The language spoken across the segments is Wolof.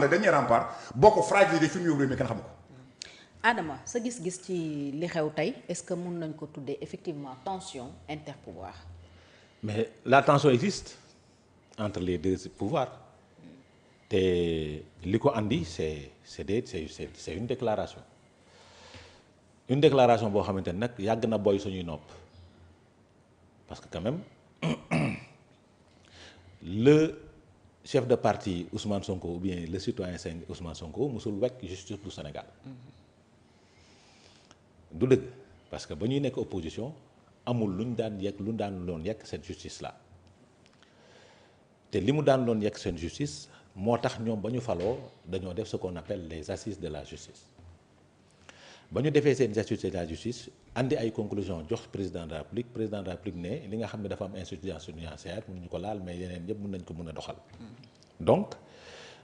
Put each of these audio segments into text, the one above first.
le dernier rempart boo ko fragiliser fi mu yóbbu mais kenn xamu ko. Adama sa gis-gis ci li xew tey est-ce que mun nañ ko tuddee effectivement tension interpouvoir. mais la tension existe entre les deux pouvoirs te li ko andi c'est une déclaration boo xamante ne nag yàgg na boy suñuy nopp parce que quand même le chef de parti Ousmane Sonko ou bien le citoyen Ousmane Sonko musul wekk justice du Sénégal du dëgg parce que ba ñuy nekk opposition amul lu ñu daan doon yekk cette justice là te li mu daan doon yekk seen justice moo tax ñoom ba ñu faloo dañoo def ce qu'on appelle les assises de la justice ba ñu defee seen assises de la justice andi ay conclusions jox président de la République ne li nga xam ne dafa am insuffisance financière mënuñu ko laal mais yeneen yëpp mën nañ ko mën a doxal donc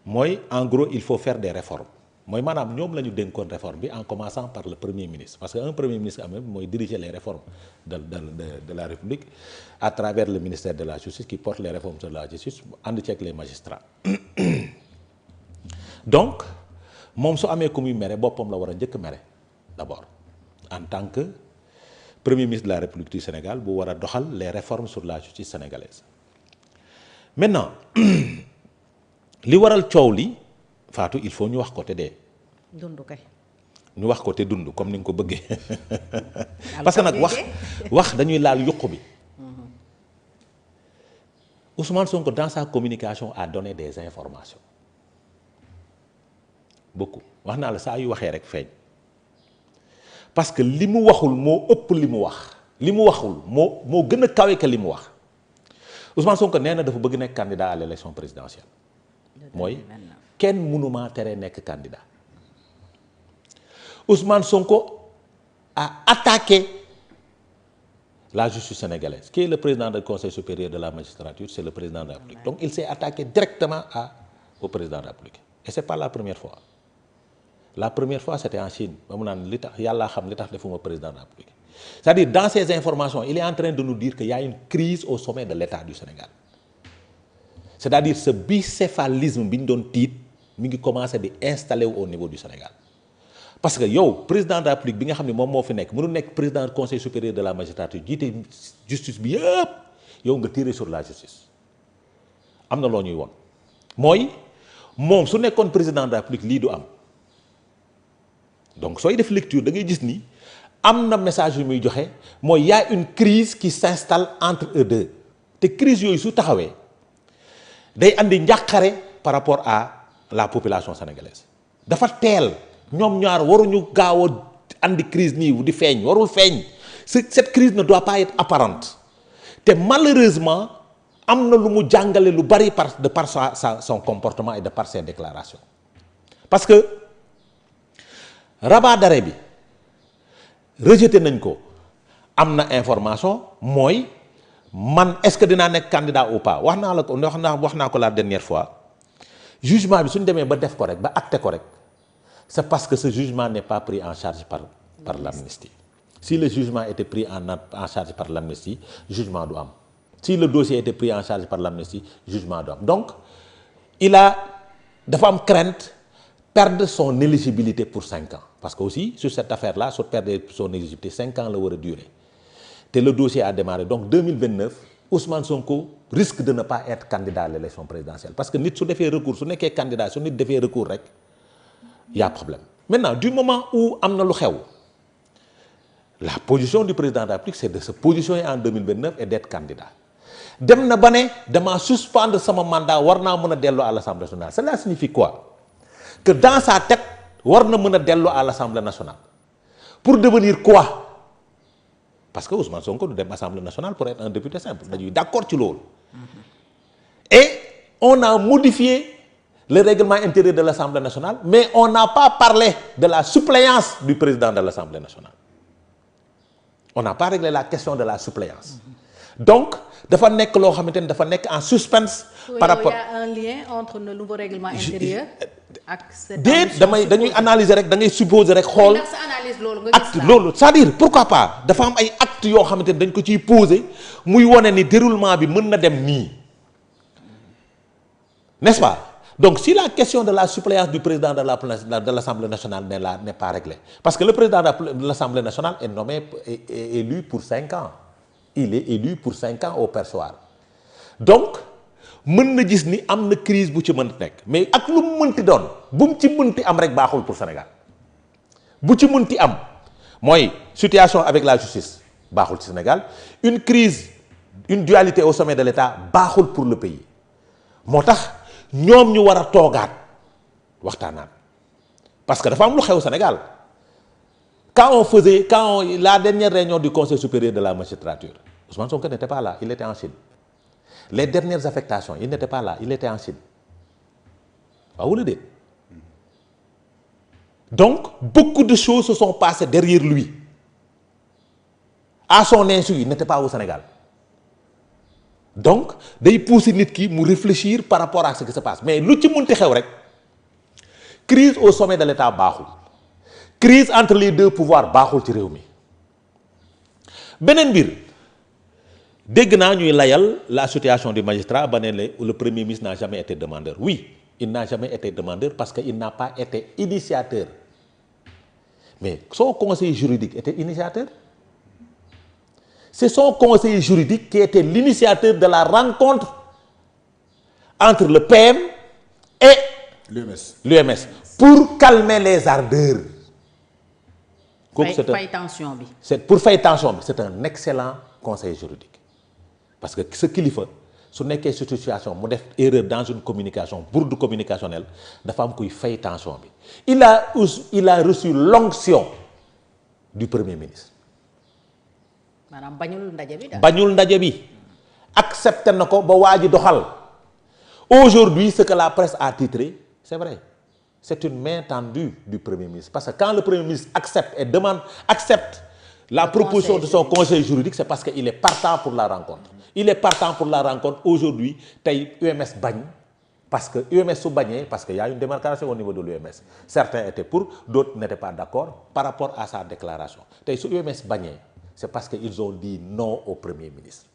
mooy en gros il faut faire des réformes mooy maanaam ñoom la ñu dénkoon réforme bi en commençant par le premier ministre parce que un premier ministre quand même mooy diriger les réformes de la République à travers le ministère de la justice qui porte les réformes de la justice ànd ci ak les magistrats donc moom su amee ku muy mere boppam la war a njëkk mere d'abord en tant que premier ministre de la République du Sénégal bu war a doxal les réformes sur la justice sénégalaise maintenant li waral coow li Fatou il faut ñu wax ko te dee. dund kay. ñu wax ko te dund comme ni nga ko bëggee parce que nag wax dañuy laal yuq bi. Ousmane Sonko dans sa communication a donné des informations beaucoup wax naa la saa yu waxee rek feeñ parce que li mu waxul moo ëpp li mu wax li mu waxul moo gën a kawe que li mu wax Ousmane Sonko nee na dafa bëgg nekk candidat à l'élection présidentielle mooy. kenn mënuma tere nekk candidat Ousmane Sonko a attaqué la justice sénégalaise qui est le président du conseil supérieur de la magistrature c'est le président de la République donc il s'est attaqué directement au président de la République et c'est pas la première fois c'était en Chine ba mu naan li tax yàllaa xam li tax defuma président de la République c'est-à-dire dans ces informations il est en train de nous dire qu'il y a une crise au sommet de l'État du Sénégal c'est-à-dire ce bicéphalisme bi ñu doon tiit mi ngi commencé di installé wu au niveau du Sénégal parce que yow président de la République bi nga xam ne moom moo fi nekk mënu nekk président du conseil supérieur de la magistrature jiite justice bi yëpp yow nga tirer sur la justice am na loo ñuy woon mooy moom su nekkoon président de la République lii du am donc sooy def lecture da ngay gis ni am na message yu muy joxe mooy y a une crise qui s'installe entre eux deux te crise yooyu su taxawee day andi njàqare par rapport à la population sénégalaise dafa teel ñoom ñaar waruñu gaaw a andi crise nii di feeñ warul feeñ cette crise ne doit pas être apparente te malheureusement am na lu mu jàngale lu bari de par son comportement et de par ses déclarations parce que rabat d'arrêt bi rejeté nañ ko am na information mooy man est-ce que dinaa nekk candidat ou pas wax naa ko la dernière fois jugement bi suñ demee ba def ko rek ba acté ko rek c'est parce que ce jugement n'est pas pris en charge par l'amnistie si le jugement était pris en charge par l'amnistie jugement du am si le dossier était pris en charge par l'amnistie jugement du am donc dafa am crainte perdre son éligibilité pour 5 ans parce que aussi sur cette affaire là su perdre son éligibilité 5 ans la war a durer te le dossier a démarré donc 2029 Ousmane Sonko risque de ne pas être candidat à l'élection présidentielle parce que nit su defee recours su nekkee candidat su nit defee recours rek y a problème maintenant du moment où am na lu xew la position du président de la République c'est de se positionner en 2029 et d'être candidat dem na ba ne dama suspendre sama mandat war naa mën a dellu à l'Assemblée nationale cela signifie quoi que dans sa tête war na mën a dellu à l'Assemblée nationale pour devenir quoi parce que Ousmane Sonko du dem Assemblée nationale pour être un député simple dañuy d'accord ci loolu et on a modifié le règlement intérieur de l'Assemblée nationale mais on n'a pas parlé de la suppléance du président de l'Assemblée nationale on n'a pas réglé la question de la suppléance donc dafa nekk loo xamante ni dafa nekk en suspense par rapport il y a un lien entre le nouveau règlement intérieur ak dañuy analyser rek da ngay supposer rek xool acte loolu c'est-à-dire pourquoi pas dafa am ay actes yoo xamante ni dañ ko ciy poser muy wone ni déroulement bi mën na dem nii n'est-ce pas Donc si la question de la suppléance du président de l'Assemblée nationale n'est pas réglée, parce que le président de l'Assemblée nationale est nommé, est élu pour 5 ans. Il est élu pour 5 ans au perchoir. Donc, mën na gis ni am na crise bu ci mën nekk mais ak lu mu mënti doon bu mu ci mënti am rek baaxul pour Sénégal bu ci mënti am mooy situation avec la justice baaxul ci Sénégal une crise une dualité au sommet de l'État baaxul pour le pays moo tax ñoom ñu war a toogaat waxtaanaat parce que dafa am lu xew Sénégal quand la dernière réunion du Conseil supérieur de la magistrature Ousmane Sonko n'était pas là, il était en Chine. Les dernières affectations, il n'était pas là, il était en Chine. Vous le dites. Donc, beaucoup de choses se sont passées derrière lui. À son insu, il n'était pas au Sénégal. Donc, il pousse nit ki mu réfléchir par rapport à ce qui se passe. Mais lu ci mënti xew rek crise au sommet de l'État baaxul. Crise entre les deux pouvoirs baaxul ci réew mi. Beneen mbir dégg naa ñuy layal la situation du magistrat ba ne le premier ministre n'a jamais été demandeur. Oui, il n'a jamais été demandeur parce qu'il n'a pas été initiateur. Mais son conseiller juridique était initiateur. C'est son conseiller juridique qui était l'initiateur de la rencontre entre le PM et l'UMS pour calmer les ardeurs. Fay tension bi. Pour fay tension bi, c'est un excellent conseiller juridique. Parce que ce kilifa su nekkee situation mu def erreur dans une communication bourde communicationnelle dafa am kuy fay tension bi. Il a reçu l'onction du premier ministre. maanaam bañul ndaje bi daal. bañul ndaje bi accepté na ko ba waa ji doxal. Aujourd'hui ce que la presse a titré c'est vrai c'est une main tendue du premier ministre parce que quand le premier ministre accepte la proposition de son conseil juridique, c'est parce qu'il est partant pour la rencontre. Il est partant pour la rencontre. Aujourd'hui, UMS bagne, parce que UMS sous bagné, parce qu'il y a une démarcation au niveau de l'UMS. Certains étaient pour, d'autres n'étaient pas d'accord par rapport à sa déclaration. Sous UMS bagné, c'est parce qu'ils ont dit non au Premier ministre.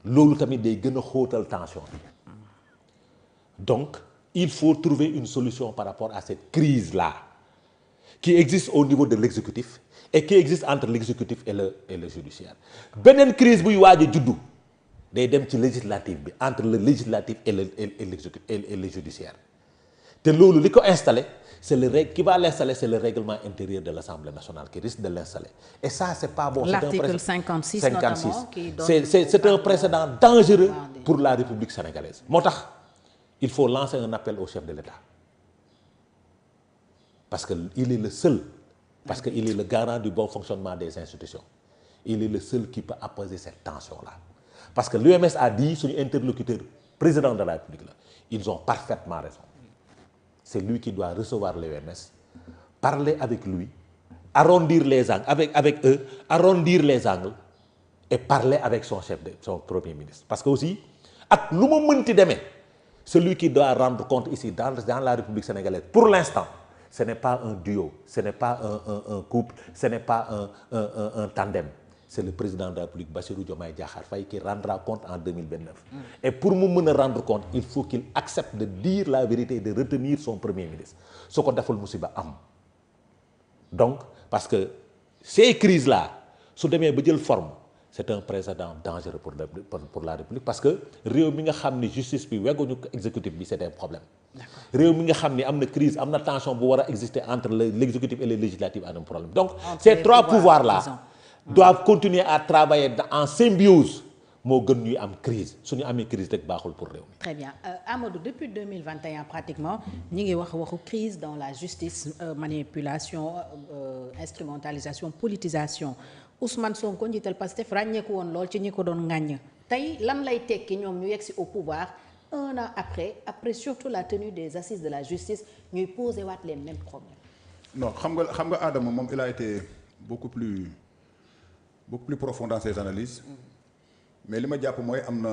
Lolo tamit day gëna xóotal tension. Donc, il faut trouver une solution par rapport à cette crise-là qui existe au niveau de l'exécutif et qui existe entre l'exécutif et le judiciaire. Beneen crise buy waaj a juddu day dem ci législatif bi entre le législatif et le judiciaire te loolu li ko installé c'est qui va l'installer, c'est le règlement intérieur de l'Assemblée nationale qui risque de l'installer. Et ça c'est pas bon. L'article 56 notamment qui donne c'est un précédent dangereux pour la République sénégalaise. Moo tax il faut lancer un appel au chef de l'État parce que il est le seul. Parce qu'il est le garant du bon fonctionnement des institutions. Il est le seul qui peut apaiser cette tension-là. Parce que l'UMS a dit, son interlocuteur, président de la République, là, ils ont parfaitement raison. C'est lui qui doit recevoir l'UMS, parler avec lui, arrondir les angles, avec eux, arrondir les angles et parler avec son premier ministre. Parce que aussi, ak lu mu mënti demee, celui qui doit rendre compte ici dans la République sénégalaise, pour l'instant, ce n'est pas un duo, ce n'est pas un couple, ce n'est pas un tandem. C'est le président de la République, Bassirou Diomaye Diakhar Faye, qui rendra compte en 2029. Et pour me rendre compte, il faut qu'il accepte de dire la vérité et de retenir son premier ministre. Ce qu'on a fait, musiba am. Donc, parce que ces crises-là, si demain une forme, c'est un précédent dangereux pour la République parce que réew mi nga xam ni justice bi wegguñu exécutif bi c'est un problème. réew mi nga xam ni am na crise am na tension bu war a exister entre l'exécutif et le législatif am na problème. Donc ces trois pouvoirs-là doivent continuer à travailler en symbiose moo gën ñuy am crise suñu amee crise rek baaxul pour réew mi. Très bien Amadou, depuis 2021 pratiquement ñi ngi waxu crise dans la justice, manipulation, instrumentalisation, politisation. Ousmane Sonko njiital Pastef ràññeeku woon lool ci ñi ko doon ŋàññ tey lan lay tekki ñoom ñu yegsi au pouvoir un an après surtout la tenue des assises de la justice ñuy poser waat les mêmes problèmes. Non xam nga Adama moom il a été beaucoup plus profond dans ses analyses mais li ma jàpp mooy am na